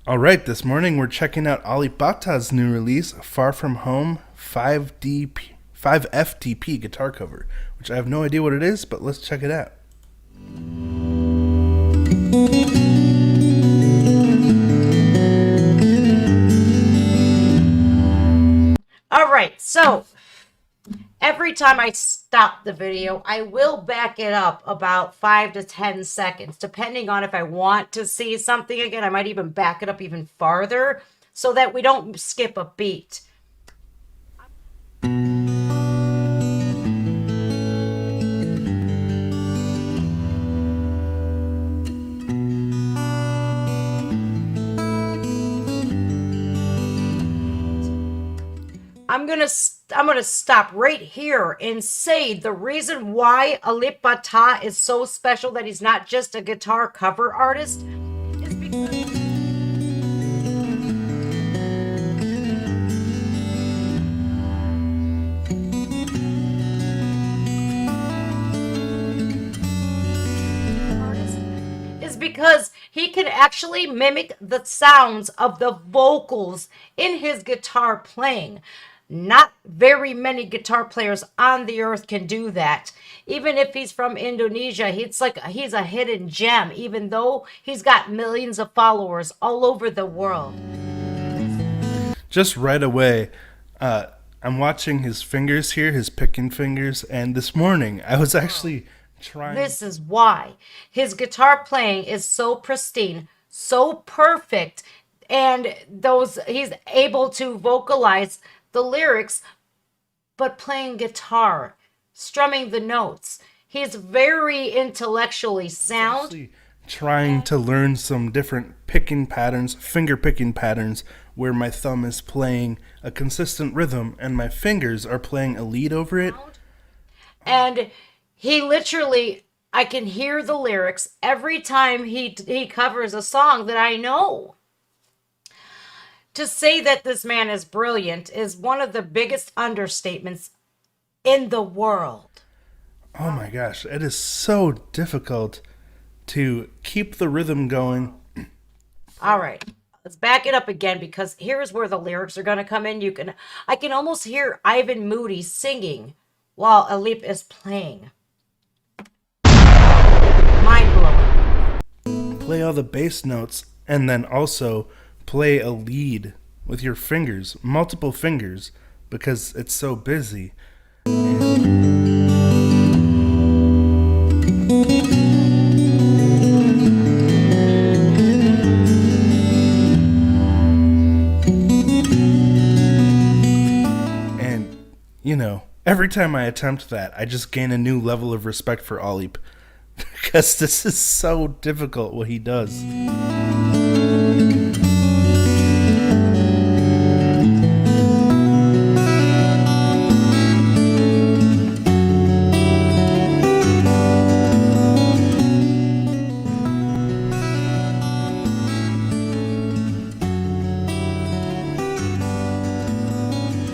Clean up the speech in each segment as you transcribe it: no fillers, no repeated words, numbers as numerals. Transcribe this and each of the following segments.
Alright, this morning we're checking out Alip's new release, Far From Home 5FDP guitar cover, which I have no idea what it is, but let's check it out. Alright, so every time I stop the video, I will back it up about 5 to 10 seconds, depending on if I want to see something again. I might even back it up even farther so that we don't skip a beat. I'm gonna stop right here and say the reason why Alip is so special, that he's not just a guitar cover artist, is because he can actually mimic the sounds of the vocals in his guitar playing. Not very many guitar players on the earth can do that. Even if he's from Indonesia, it's like he's a hidden gem, even though he's got millions of followers all over the world. Just right away, I'm watching his fingers here, his picking fingers, and this morning I was actually trying... This is why his guitar playing is so pristine, so perfect, and he's able to vocalize the lyrics, but playing guitar, strumming the notes. He's very intellectually sound. Trying to learn some different picking patterns, finger picking patterns, where my thumb is playing a consistent rhythm and my fingers are playing a lead over it. And he literally, I can hear the lyrics every time he covers a song that I know. To say that this man is brilliant is one of the biggest understatements in the world. Oh my gosh, it is so difficult to keep the rhythm going. All right, let's back it up again, because here's where the lyrics are going to come in. I can almost hear Ivan Moody singing while Alip is playing. Mind-blowing. Play all the bass notes and then also play a lead with your fingers, multiple fingers, because it's so busy. And, you know, every time I attempt that, I just gain a new level of respect for Alip, because this is so difficult what he does.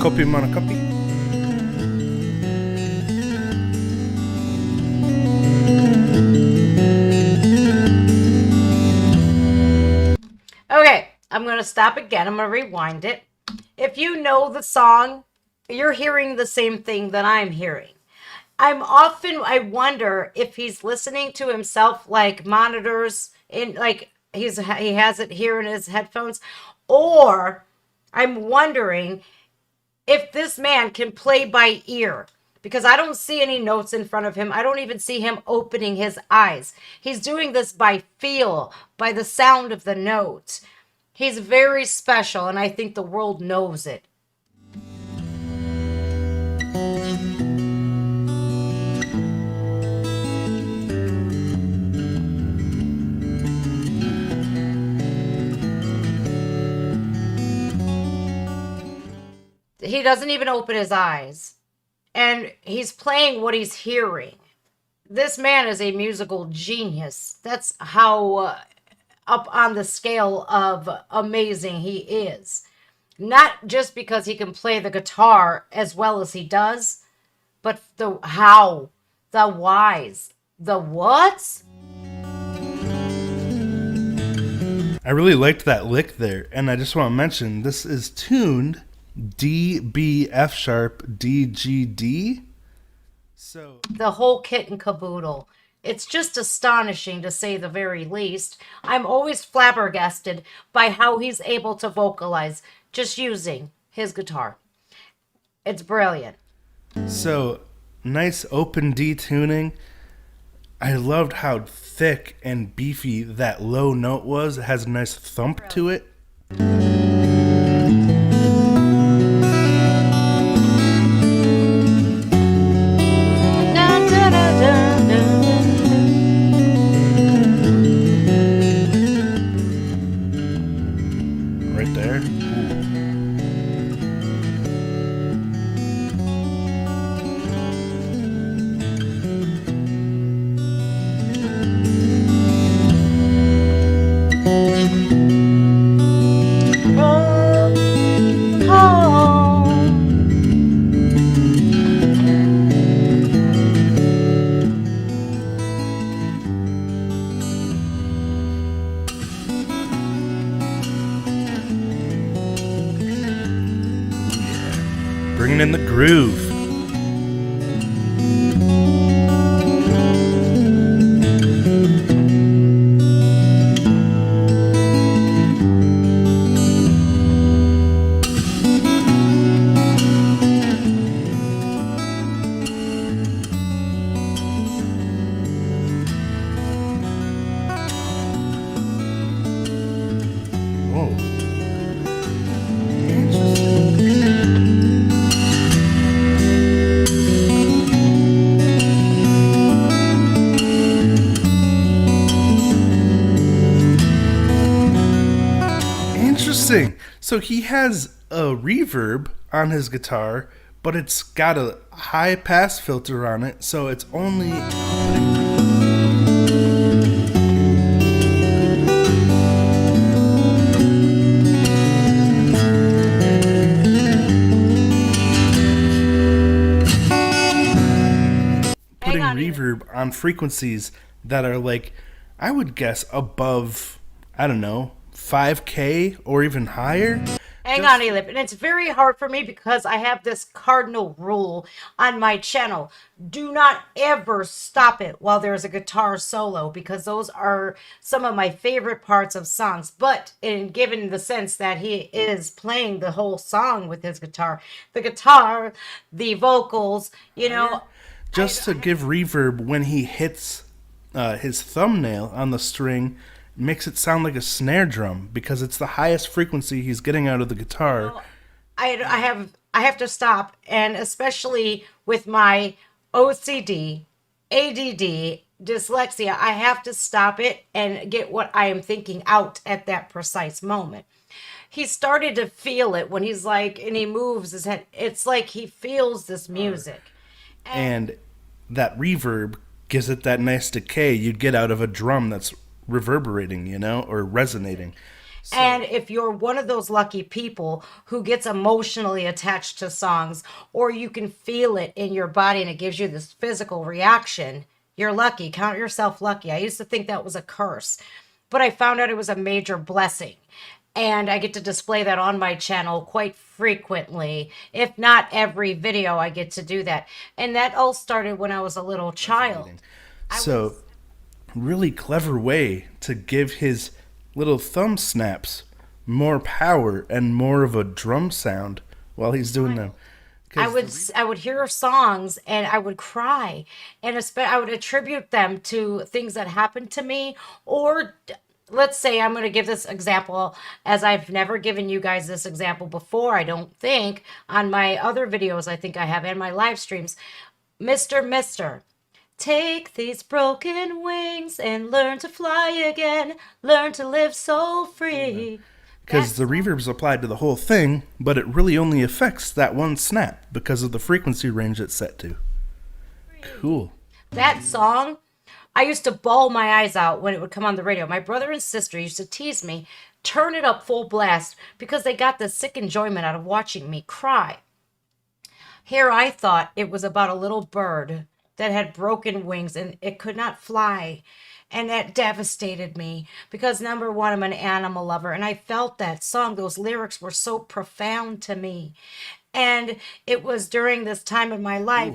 Copy mana copy. Okay, I'm going to stop again. I'm going to rewind it. If you know the song, you're hearing the same thing that I'm hearing. I wonder if he's listening to himself, like monitors in, like he has it here in his headphones, or I'm wondering if this man can play by ear, because I don't see any notes in front of him. I don't even see him opening his eyes. He's doing this by feel, by the sound of the note. He's very special, and I think the world knows it. He doesn't even open his eyes. And he's playing what he's hearing. This man is a musical genius. That's how up on the scale of amazing he is. Not just because he can play the guitar as well as he does, but the how, the whys, the whats. I really liked that lick there, and I just want to mention this is tuned D B F sharp D G D. So The whole kit and caboodle. It's just astonishing to say the very least. I'm always flabbergasted by how he's able to vocalize just using his guitar. It's brilliant. nice open D tuning. I loved how thick and beefy that low note was. It has a nice thump to it. Dun, dun, dun, dun, dun. Right there. Ooh. Bringing in the groove. Whoa. Interesting. Interesting. So he has a reverb on his guitar, but it's got a high pass filter on it, so it's only putting on, reverb on frequencies that are like, I would guess above, I don't know, 5K or even higher. Hang on, Alip. And it's very hard for me because I have this cardinal rule on my channel. Do not ever stop it while there's a guitar solo, because those are some of my favorite parts of songs. But given the sense that he is playing the whole song with his guitar, the vocals, Just to give reverb when he hits his thumbnail on the string, makes it sound like a snare drum because it's the highest frequency he's getting out of the guitar. I have to stop, and especially with my OCD, ADD, dyslexia, I have to stop it and get what I am thinking out at that precise moment. He started to feel it when he's like, and he moves his head. It's like he feels this music. And that reverb gives it that nice decay you'd get out of a drum that's reverberating, or resonating. And if you're one of those lucky people who gets emotionally attached to songs, or you can feel it in your body and it gives you this physical reaction, you're lucky. Count yourself lucky. I used to think that was a curse, but I found out it was a major blessing. And I get to display that on my channel quite frequently. If not every video, I get to do that. And that all started when I was a little child. So, really clever way to give his little thumb snaps more power and more of a drum sound while he's doing them. I would hear songs and I would cry, and I would attribute them to things that happened to me. Or let's say, I'm going to give this example, as I've never given you guys this example before, I don't think, on my other videos. I think I have, and my live streams. Mister, take these broken wings and learn to fly again. Learn to live so free. Because the reverb's applied to the whole thing, but it really only affects that one snap because of the frequency range it's set to. Cool. That song I used to bawl my eyes out when it would come on the radio. My brother and sister used to tease me, turn it up full blast, because they got the sick enjoyment out of watching me cry. Here I thought it was about a little bird that had broken wings and it could not fly. And that devastated me because, number one, I'm an animal lover, and I felt that song. Those lyrics were so profound to me. And it was during this time in my life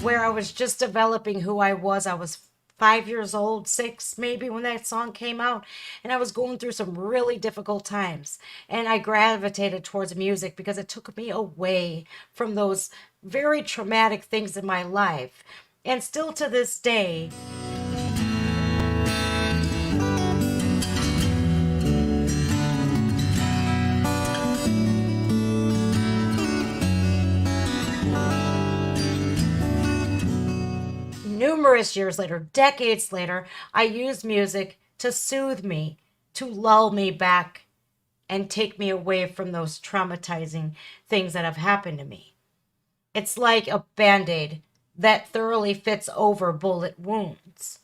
where I was just developing who I was. I was 5 years old, six maybe, when that song came out, and I was going through some really difficult times. And I gravitated towards music because it took me away from those very traumatic things in my life. And still to this day, numerous years later, decades later, I use music to soothe me, to lull me back, and take me away from those traumatizing things that have happened to me. It's like a band-aid that thoroughly fits over bullet wounds.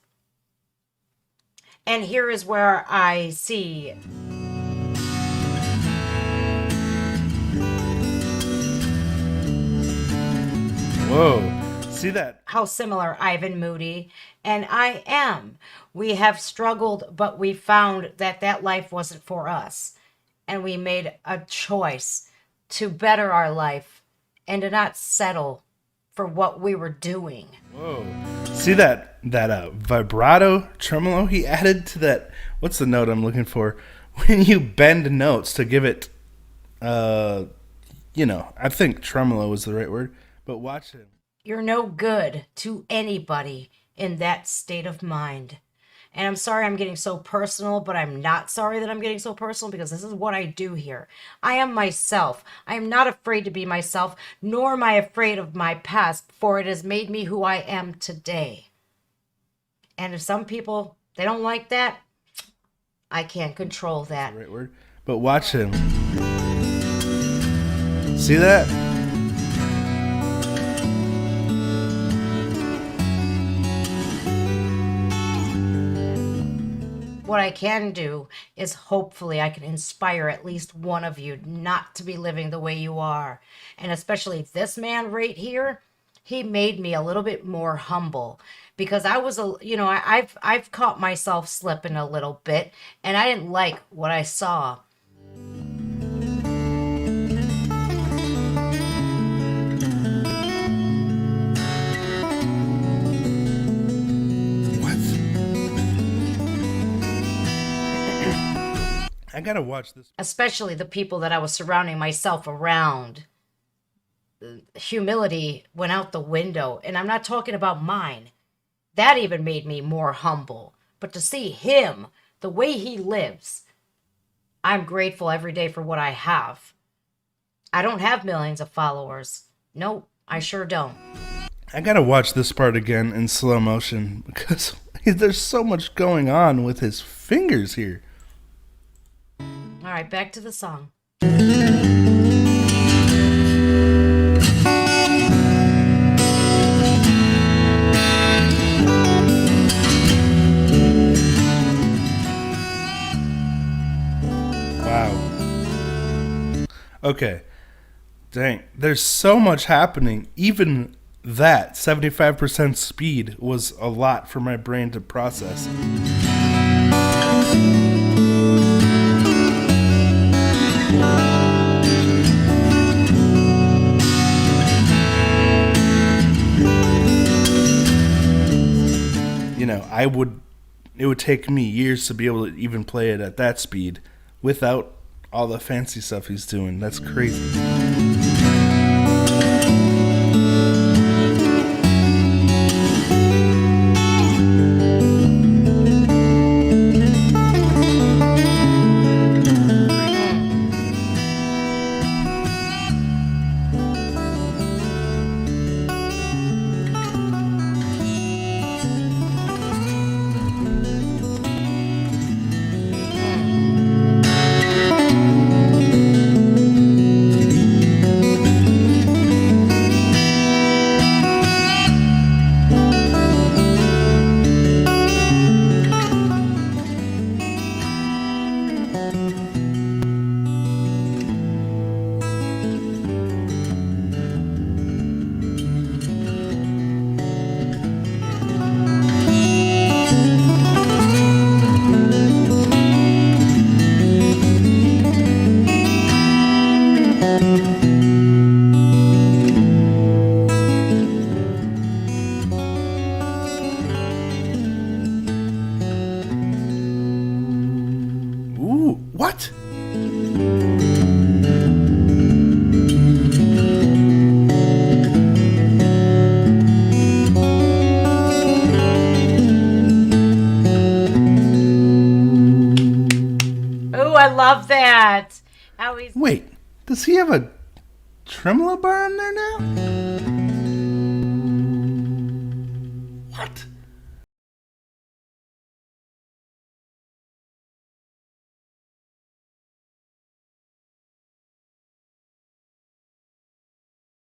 And here is where I see Whoa. See that? how similar Ivan Moody and I am. We have struggled, but we found that that life wasn't for us. And we made a choice to better our life and to not settle for what we were doing. Whoa. See that vibrato tremolo he added to that? What's the note I'm looking for? When you bend notes to give it, I think tremolo is the right word. But watch him. You're no good to anybody in that state of mind. And I'm sorry I'm getting so personal, but I'm not sorry that I'm getting so personal, because this is what I do here. I am myself. I am not afraid to be myself, nor am I afraid of my past, for it has made me who I am today. And if some people, they don't like that, I can't control that. Right word. But watch him. See that? What I can do is hopefully I can inspire at least one of you not to be living the way you are. And especially this man right here, he made me a little bit more humble, because I was I've caught myself slipping a little bit, and I didn't like what I saw. I gotta watch this. Especially the people that I was surrounding myself around. Humility went out the window, and I'm not talking about mine. That even made me more humble. But to see him, the way he lives, I'm grateful every day for what I have. I don't have millions of followers. Nope, I sure don't. I gotta watch this part again in slow motion because there's so much going on with his fingers here. All right, back to the song. Wow. Okay. Dang. There's so much happening. Even that 75% speed was a lot for my brain to process. It would take me years to be able to even play it at that speed without all the fancy stuff he's doing. That's crazy. Ooh, what? Oh, I love that. How he's Wait, does he have a tremolo bar in there now?